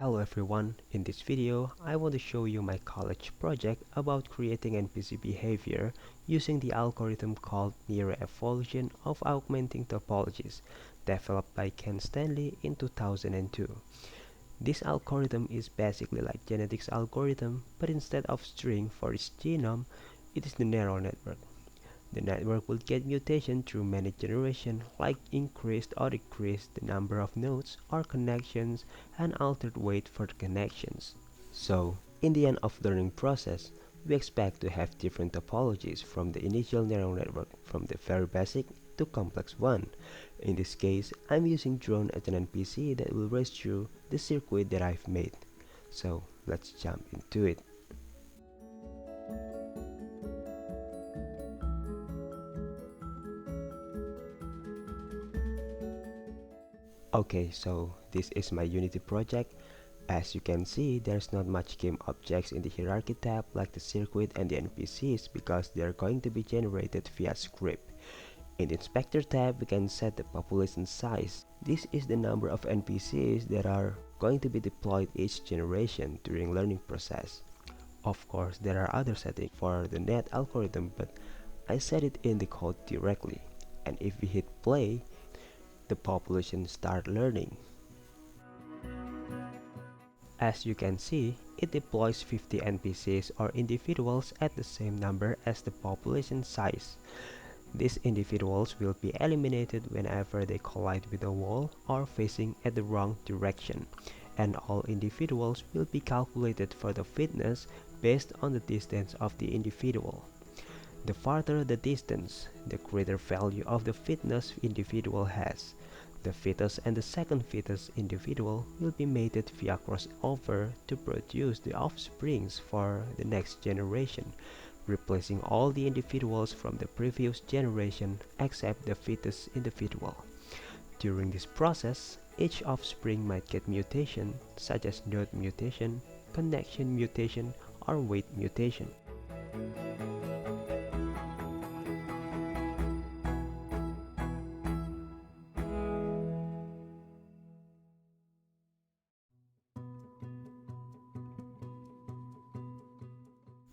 Hello everyone, in this video I want to show you my college project about creating NPC behavior using the algorithm called Neuro evolution of augmenting topologies developed by Ken Stanley in 2002. This algorithm is basically like genetics algorithm, but instead of string for its genome, it is the neural network. The network will get mutation through many generations, like increased or decreased the number of nodes or connections and altered weight for the connections. So, in the end of the learning process, we expect to have different topologies from the initial neural network, from the very basic to complex one. In this case, I'm using drone as an NPC that will race through the circuit that I've made. So, let's jump into it. Okay, so this is my Unity project. As you can see, there's not much game objects in the hierarchy tab like the circuit and the NPCs because they are going to be generated via script. In the inspector tab, we can set the population size. This is the number of NPCs that are going to be deployed each generation during learning process. Of course, there are other settings for the net algorithm, but I set it in the code directly. And if we hit play, the population start learning. As you can see, it deploys 50 NPCs or individuals at the same number as the population size. These individuals will be eliminated whenever they collide with a wall or facing at the wrong direction, and all individuals will be calculated for the fitness based on the distance of the individual. The farther the distance, the greater value of the fitness individual has. The fittest and the second fittest individual will be mated via crossover to produce the offsprings for the next generation, replacing all the individuals from the previous generation except the fittest individual. During this process, each offspring might get mutation such as node mutation, connection mutation, or weight mutation.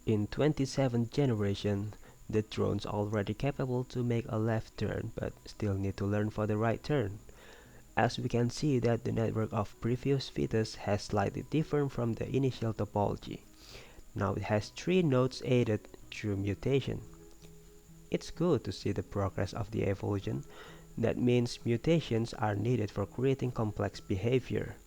In 27th generation, the drone's already capable to make a left turn but still need to learn for the right turn. As we can see that the network of previous fetus has slightly different from the initial topology. Now it has 3 nodes aided through mutation. It's good to see the progress of the evolution. That means mutations are needed for creating complex behavior.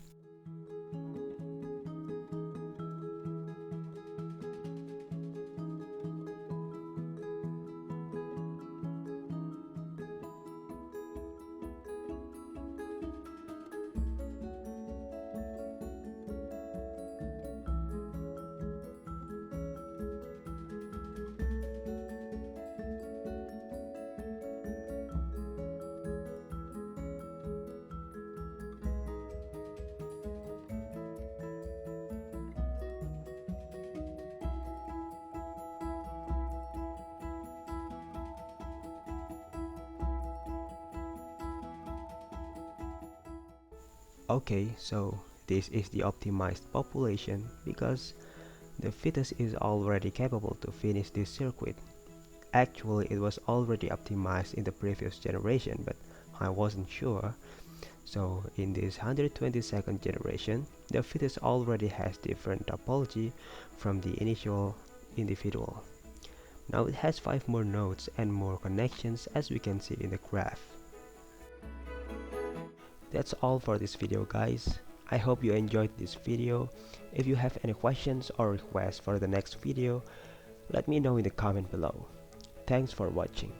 Okay, so this is the optimized population because the fetus is already capable to finish this circuit. Actually, it was already optimized in the previous generation, but I wasn't sure. So in this 122nd generation, the fetus already has different topology from the initial individual. Now it has 5 more nodes and more connections as we can see in the graph. That's all for this video, guys. I hope you enjoyed this video. If you have any questions or requests for the next video, let me know in the comment below. Thanks for watching.